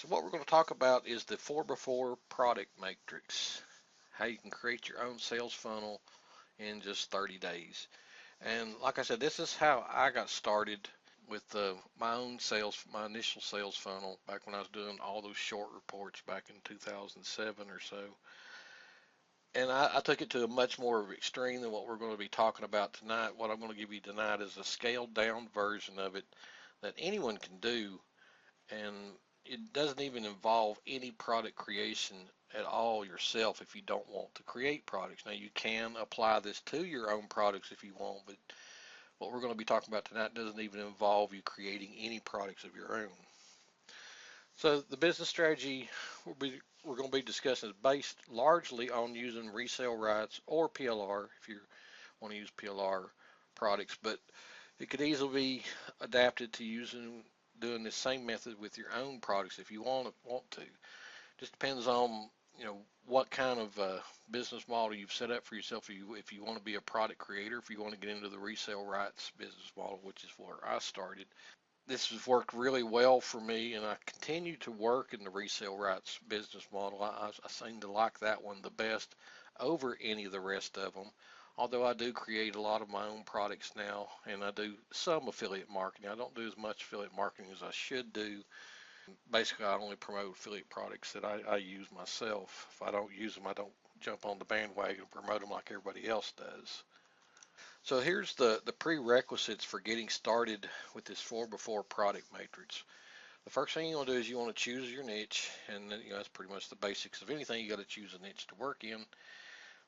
So what we're going to talk about is the 4x4 product matrix, how you can create your own sales funnel in just 30 days. And like I said, this is how I got started with my own sales, my initial sales funnel back when I was doing all those short reports back in 2007 or so. And I took it to a much more of extreme than what we're going to be talking about tonight. What I'm going to give you tonight is a scaled down version of it that anyone can do, and it doesn't even involve any product creation at all yourself if you don't want to create products. Now you can apply this to your own products if you want, but what we're going to be talking about tonight doesn't even involve you creating any products of your own. So the business strategy we're going to be discussing is based largely on using resale rights or PLR if you want to use PLR products, but it could easily be adapted to doing the same method with your own products if you want to. Just depends on what kind of business model you've set up for yourself. If you want to be a product creator, if you want to get into the resale rights business model, which is where I started. This has worked really well for me, and I continue to work in the resale rights business model. I seem to like that one the best over any of the rest of them. Although I do create a lot of my own products now, and I do some affiliate marketing. I don't do as much affiliate marketing as I should do. Basically, I only promote affiliate products that I use myself. If I don't use them, I don't jump on the bandwagon and promote them like everybody else does. So here's the prerequisites for getting started with this 4x4 product matrix. The first thing you want to do is you want to choose your niche, and that's pretty much the basics of anything. You got to choose a niche to work in.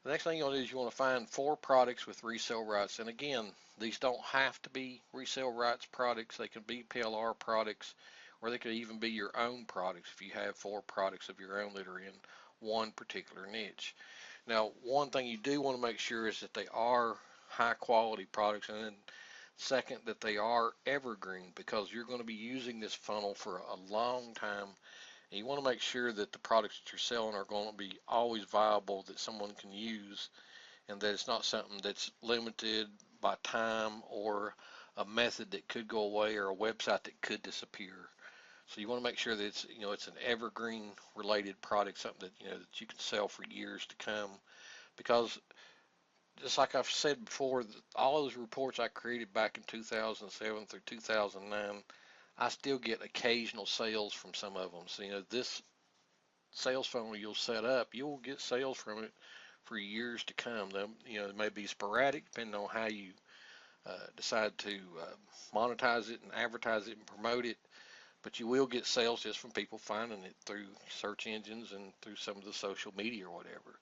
The next thing you want to do is you want to find 4 products with resale rights. And again, these don't have to be resale rights products. They can be PLR products, or they could even be your own products if you have 4 products of your own that are in one particular niche. Now, one thing you do want to make sure is that they are high quality products, and then second, that they are evergreen, because you're going to be using this funnel for a long time, and you want to make sure that the products that you're selling are going to be always viable, that someone can use, and that it's not something that's limited by time or a method that could go away or a website that could disappear. So you want to make sure that it's an evergreen related product, something that you can sell for years to come, because just like I've said before, all those reports I created back in 2007 through 2009, I still get occasional sales from some of them. So, this sales funnel you'll set up, you'll get sales from it for years to come. It may be sporadic depending on how you decide to monetize it and advertise it and promote it, but you will get sales just from people finding it through search engines and through some of the social media or whatever.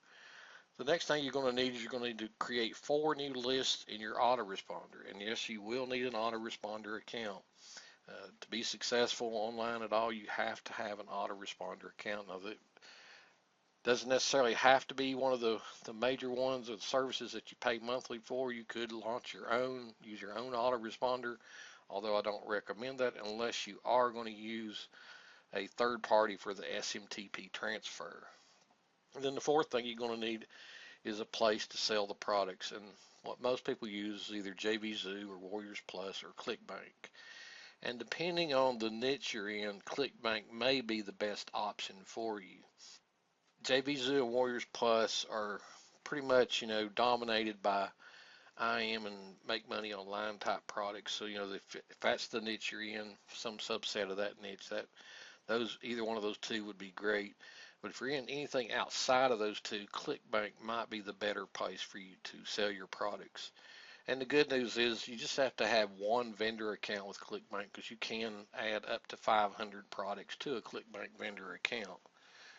The next thing you're going to need is you're going to need to create 4 new lists in your autoresponder. And yes, you will need an autoresponder account. To be successful online at all, you have to have an autoresponder account. Now, that doesn't necessarily have to be one of the major ones or the services that you pay monthly for. You could launch your own, use your own autoresponder, although I don't recommend that unless you are going to use a third party for the SMTP transfer. And then the fourth thing you're going to need is a place to sell the products. And what most people use is either JVZoo or Warriors Plus or ClickBank. And depending on the niche you're in, ClickBank may be the best option for you. JVZoo and Warriors Plus are pretty much, dominated by IM and make money online type products. So, if that's the niche you're in, some subset of that niche, either one of those two would be great. But if you're in anything outside of those two, ClickBank might be the better place for you to sell your products. And the good news is you just have to have one vendor account with ClickBank, because you can add up to 500 products to a ClickBank vendor account.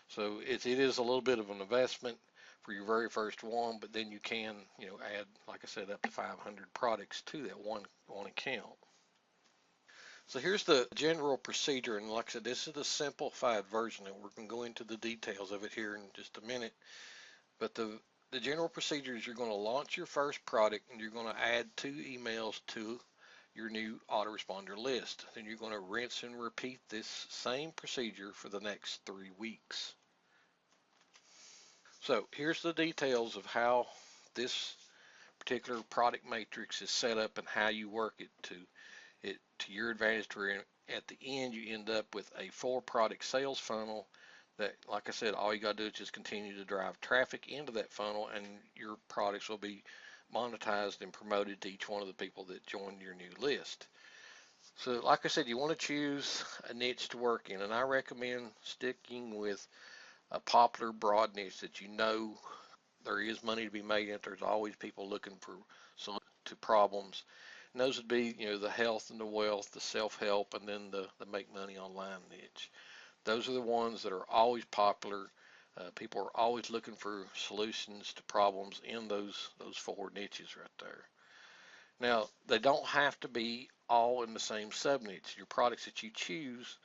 So it is a little bit of an investment for your very first one, but then you can, add, like I said, up to 500 products to that one account. So here's the general procedure, and like I said, this is the simplified version, and we're going to go into the details of it here in just a minute. But the general procedure is you're going to launch your first product, and you're going to add 2 emails to your new autoresponder list. Then you're going to rinse and repeat this same procedure for the next 3 weeks. So here's the details of how this particular product matrix is set up and how you work it to your advantage to at the end you end up with a 4 product sales funnel that, like I said, all you got to do is just continue to drive traffic into that funnel, and your products will be monetized and promoted to each one of the people that join your new list. So like I said, you want to choose a niche to work in, and I recommend sticking with a popular broad niche that you know there is money to be made in it. There's always people looking for solutions to problems. And those would be, the health and the wealth, the self-help, and then the make money online niche. Those are the ones that are always popular. People are always looking for solutions to problems in those 4 niches right there. Now, they don't have to be all in the same sub niche. Your products that you choose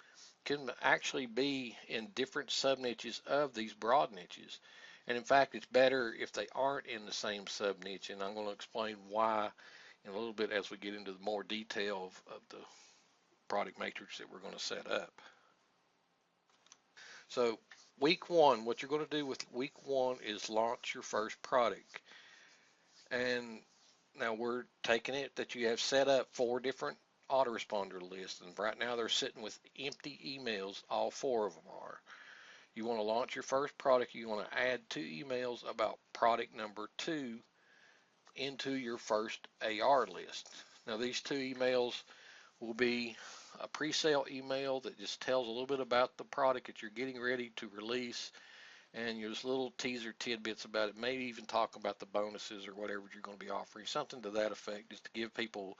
can actually be in different sub niches of these broad niches. And in fact, it's better if they aren't in the same sub niche. And I'm going to explain why in a little bit as we get into the more detail of the product matrix that we're going to set up. So week one, what you're going to do with week one is launch your first product. And now we're taking it that you have set up 4 different autoresponder lists, and right now they're sitting with empty emails, all 4 of them are. You want to launch your first product, you want to add 2 emails about product number 2 into your first AR list. Now these 2 emails will be a pre-sale email that just tells a little bit about the product that you're getting ready to release, and there's little teaser tidbits about it, maybe even talk about the bonuses or whatever you're going to be offering, something to that effect, just to give people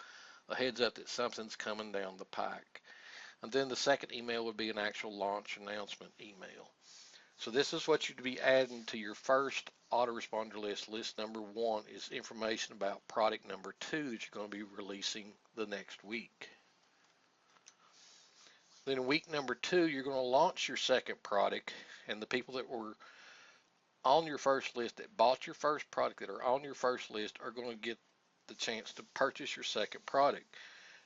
a heads up that something's coming down the pike. And then the second email would be an actual launch announcement email. So this is what you'd be adding to your first autoresponder list. List number 1 is information about product number 2 that you're going to be releasing the next week. Then in week number 2, you're going to launch your second product, and the people that were on your first list that bought your first product that are on your first list are going to get the chance to purchase your second product.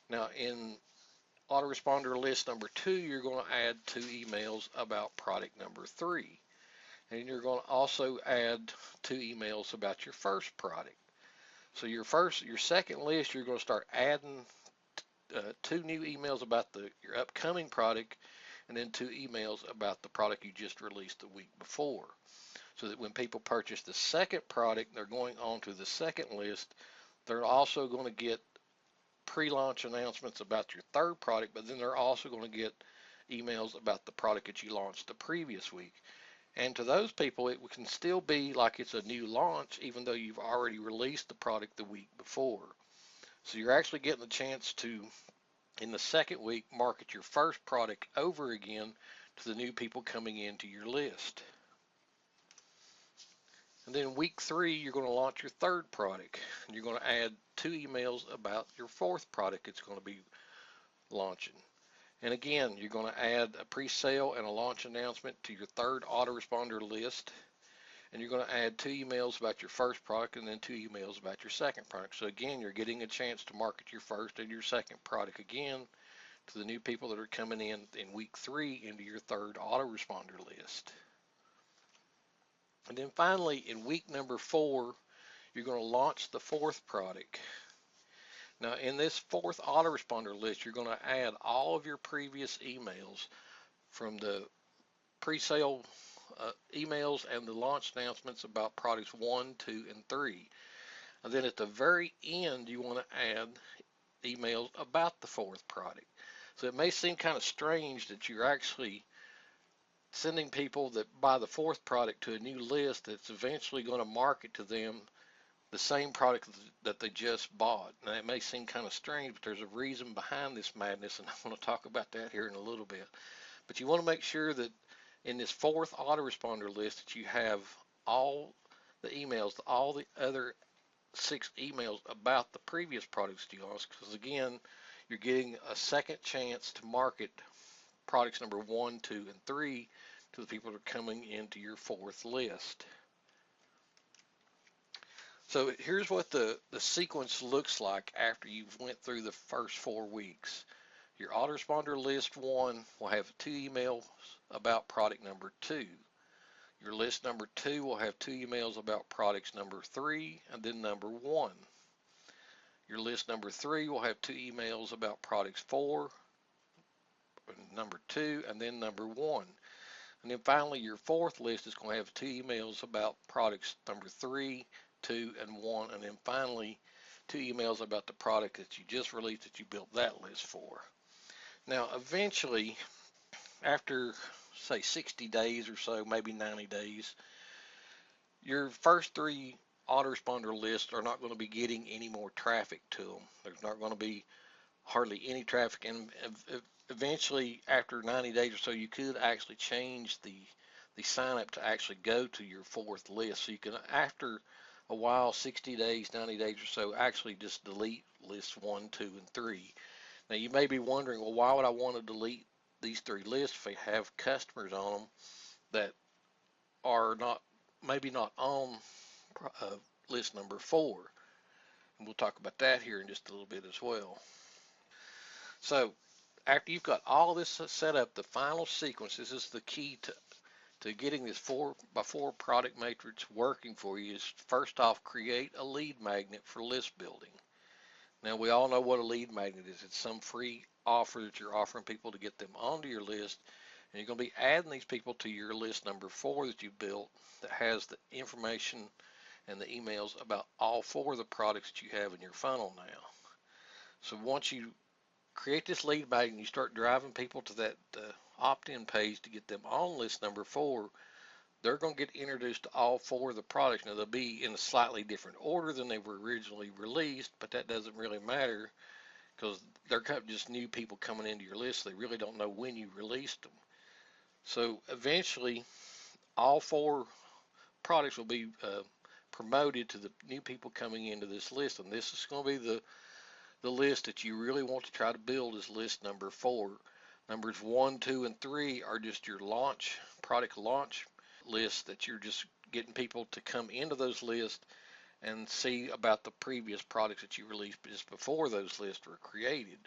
Now in autoresponder list number 2, you're going to add 2 emails about product number 3. And you're going to also add 2 emails about your first product. So your second list, you're going to start adding 2 new emails about your upcoming product, and then 2 emails about the product you just released the week before. So that when people purchase the second product, they're going on to the second list. They're also going to get pre-launch announcements about your third product, but then they're also going to get emails about the product that you launched the previous week. And to those people, it can still be like it's a new launch, even though you've already released the product the week before. So you're actually getting the chance to, in the second week, market your first product over again to the new people coming into your list. And then week 3, you're going to launch your third product. And you're going to add 2 emails about your fourth product it's going to be launching. And again, you're going to add a pre-sale and a launch announcement to your third autoresponder list. And you're going to add 2 emails about your first product and then 2 emails about your second product. So again, you're getting a chance to market your first and your second product again to the new people that are coming in week 3 into your third autoresponder list. And then finally, in week number 4, you're going to launch the fourth product. Now, in this fourth autoresponder list, you're going to add all of your previous emails from the pre-sale emails and the launch announcements about products 1, 2, and 3. And then at the very end, you want to add emails about the fourth product. So it may seem kind of strange that you're actually sending people that buy the fourth product to a new list that's eventually going to market to them the same product that they just bought. Now it may seem kind of strange, but there's a reason behind this madness, and I'm going to talk about that here in a little bit. But you want to make sure that in this fourth autoresponder list that you have all the emails, all the other 6 emails about the previous products you launched, because again, you're getting a second chance to market products number 1, 2, and 3 to the people that are coming into your fourth list. So here's what the sequence looks like after you've went through the first 4 weeks. Your autoresponder list 1 will have 2 emails about product number 2. Your list number 2 will have 2 emails about products number 3 and then number 1. Your list number 3 will have 2 emails about products 4 number 2, and then number 1. And then finally, your fourth list is going to have 2 emails about products number 3, 2, and 1. And then finally, 2 emails about the product that you just released that you built that list for. Now, eventually, after say 60 days or so, maybe 90 days, your first 3 autoresponder lists are not going to be getting any more traffic to them. There's not going to be hardly any traffic, and eventually after 90 days or so you could actually change the sign up to actually go to your fourth list, so you can, after a while, 60 days, 90 days or so, actually just delete lists 1, 2, and 3. Now you may be wondering, well, why would I want to delete these 3 lists if they have customers on them that are not, maybe not on uh, list number 4? And we'll talk about that here in just a little bit as well. So after you've got all this set up, the final sequence, this is the key to getting this 4x4 product matrix working for you, is first off, create a lead magnet for list building. Now, we all know what a lead magnet is. It's some free offer that you're offering people to get them onto your list, and you're going to be adding these people to your list number 4 that you built that has the information and the emails about all 4 of the products that you have in your funnel now. So once you create this lead magnet and you start driving people to that opt-in page to get them on list number 4, they're going to get introduced to all 4 of the products. Now, they'll be in a slightly different order than they were originally released, but that doesn't really matter because they're just new people coming into your list. They really don't know when you released them. So eventually, all 4 products will be promoted to the new people coming into this list, and this is going to be the list that you really want to try to build is list number 4. Numbers 1, 2, and 3 are just your product launch lists that you're just getting people to come into those lists and see about the previous products that you released just before those lists were created.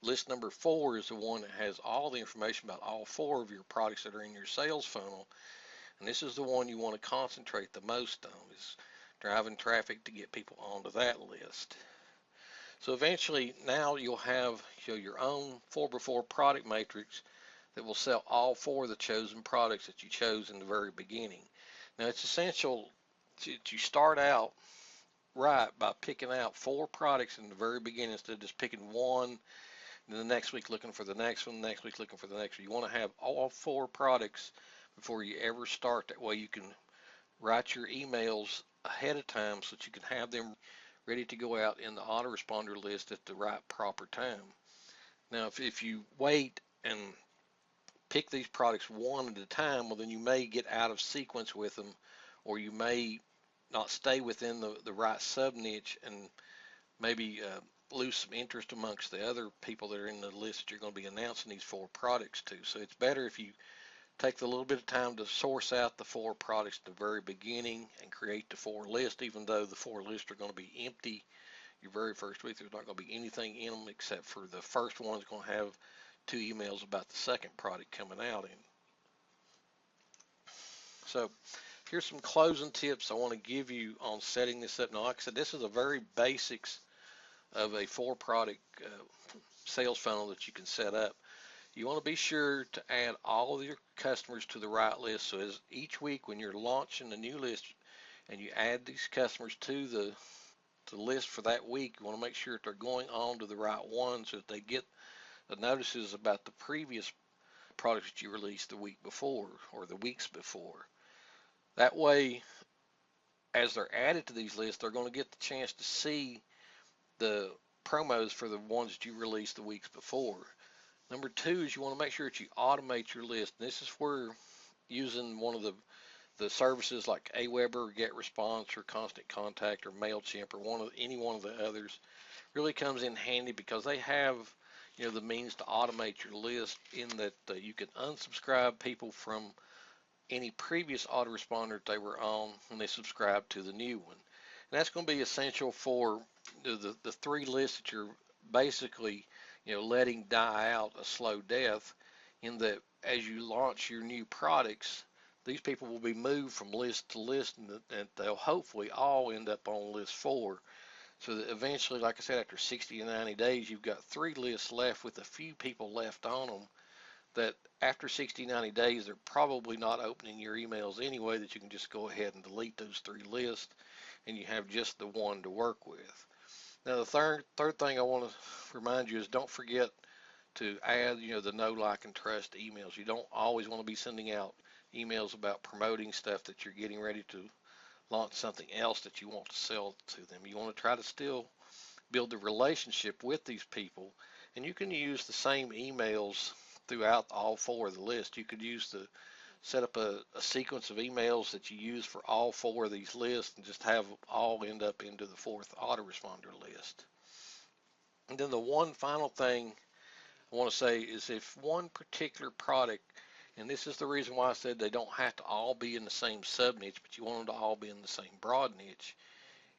List number 4 is the one that has all the information about all 4 of your products that are in your sales funnel, and this is the one you want to concentrate the most on, is driving traffic to get people onto that list. So eventually now you'll have your own 4x4 product matrix that will sell all 4 of the chosen products that you chose in the very beginning. Now it's essential to start out right by picking out 4 products in the very beginning instead of just picking one, and then the next week looking for the next one, the next week looking for the next one. You want to have all 4 products before you ever start. That way you can write your emails ahead of time so that you can have them ready to go out in the autoresponder list at the right proper time. Now, if you wait and pick these products one at a time, well, then you may get out of sequence with them, or you may not stay within the right sub niche and maybe lose some interest amongst the other people that are in the list that you're going to be announcing these 4 products to. So it's better if you take the little bit of time to source out the 4 products at the very beginning and create the 4 lists, even though the 4 lists are going to be empty your very first week. There's not going to be anything in them except for the first one is going to have 2 emails about the second product coming out in. So here's some closing tips I want to give you on setting this up. Now, like I said, this is a very basics of a 4 product sales funnel that you can set up. You want to be sure to add all of your customers to the right list. So as each week when you're launching a new list and you add these customers to the list for that week, you want to make sure that they're going on to the right one so that they get the notices about the previous products that you released the week before or the weeks before. That way, as they're added to these lists, they're going to get the chance to see the promos for the ones that you released the weeks before. Number 2 is you want to make sure that you automate your list. And this is where using one of the services like Aweber, GetResponse, or Constant Contact, or MailChimp, or any one of the others really comes in handy, because they have the means to automate your list in that you can unsubscribe people from any previous autoresponder they were on when they subscribe to the new one. And that's going to be essential for the 3 lists that you're basically letting die out a slow death, in that as you launch your new products, these people will be moved from list to list, and they'll hopefully all end up on list 4. So that eventually, like I said, after 60 to 90 days, you've got 3 lists left with a few people left on them that after 60, 90 days, they're probably not opening your emails anyway, that you can just go ahead and delete those 3 lists and you have just the one to work with. Now, the third thing I want to remind you is don't forget to add, the know, like, and trust emails. You don't always want to be sending out emails about promoting stuff that you're getting ready to launch something else that you want to sell to them. You want to try to still build a relationship with these people, and you can use the same emails throughout all 4 of the list. You could use the set up a sequence of emails that you use for all 4 of these lists and just have them all end up into the 4th autoresponder list. And then the one final thing I want to say is if one particular product, and this is the reason why I said they don't have to all be in the same sub niche, but you want them to all be in the same broad niche.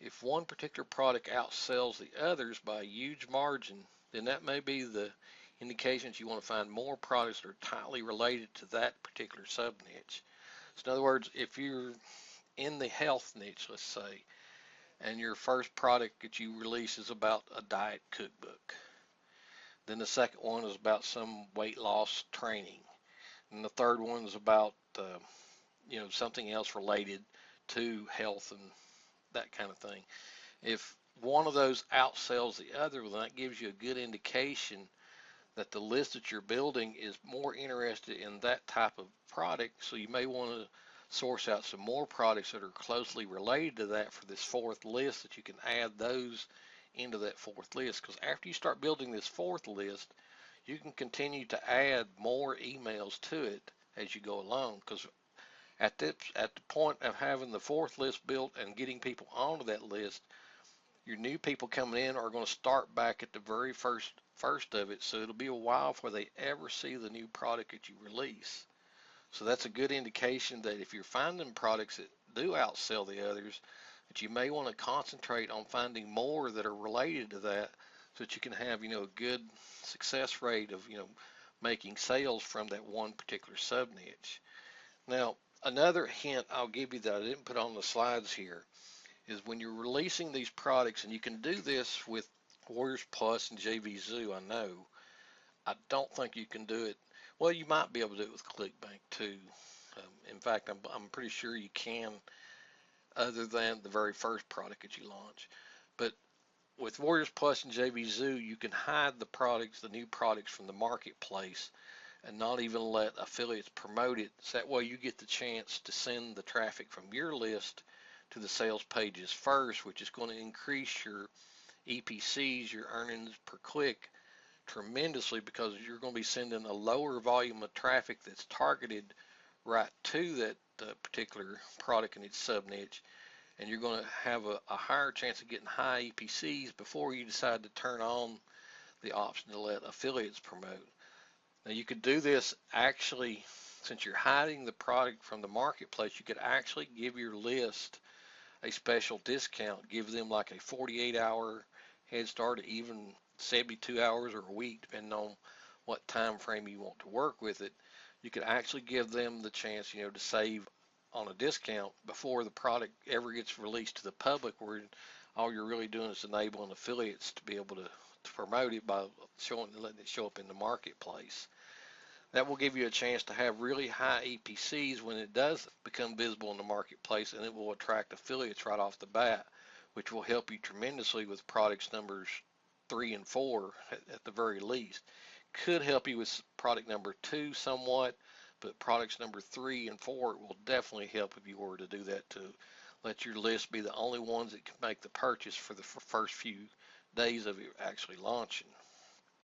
If one particular product outsells the others by a huge margin, then that may be the indications you want to find more products that are tightly related to that particular sub niche. So in other words, if you're in the health niche, let's say, and your first product that you release is about a diet cookbook, then the second one is about some weight loss training, and the third one is about something else related to health and that kind of thing. If one of those outsells the other, well, that gives you a good indication that the list that you're building is more interested in that type of product. So you may want to source out some more products that are closely related to that for this 4th list, that you can add those into that 4th list. Because after you start building this 4th list, you can continue to add more emails to it as you go along. Because at the point of having the 4th list built and getting people onto that list, your new people coming in are going to start back at the very first of it, so it'll be a while before they ever see the new product that you release. So that's a good indication that if you're finding products that do outsell the others, that you may want to concentrate on finding more that are related to that, so that you can have a good success rate of making sales from that one particular sub niche. Now, another hint I'll give you that I didn't put on the slides here is when you're releasing these products, and you can do this with Warriors Plus and JV Zoo, I know. I don't think you can do it. Well, you might be able to do it with ClickBank too. In fact, I'm pretty sure you can, other than the very first product that you launch. But with Warriors Plus and JV Zoo, you can hide the new products from the marketplace and not even let affiliates promote it. So that way you get the chance to send the traffic from your list to the sales pages first, which is going to increase your EPCs, your earnings per click, tremendously, because you're going to be sending a lower volume of traffic that's targeted right to that particular product in its sub niche, and you're going to have a higher chance of getting high EPCs before you decide to turn on the option to let affiliates promote. Now, you could do this actually, since you're hiding the product from the marketplace, you could actually give your list a special discount, give them like a 48-hour head start, even 72 hours or a week, depending on what time frame you want to work with it. You could actually give them the chance, to save on a discount before the product ever gets released to the public, where all you're really doing is enabling affiliates to be able to promote it by letting it show up in the marketplace. That will give you a chance to have really high EPCs when it does become visible in the marketplace, and it will attract affiliates right off the bat, which will help you tremendously with products numbers 3 and 4 at the very least. Could help you with product number 2 somewhat, but products number 3 and 4 will definitely help if you were to do that, to let your list be the only ones that can make the purchase for the first few days of it actually launching.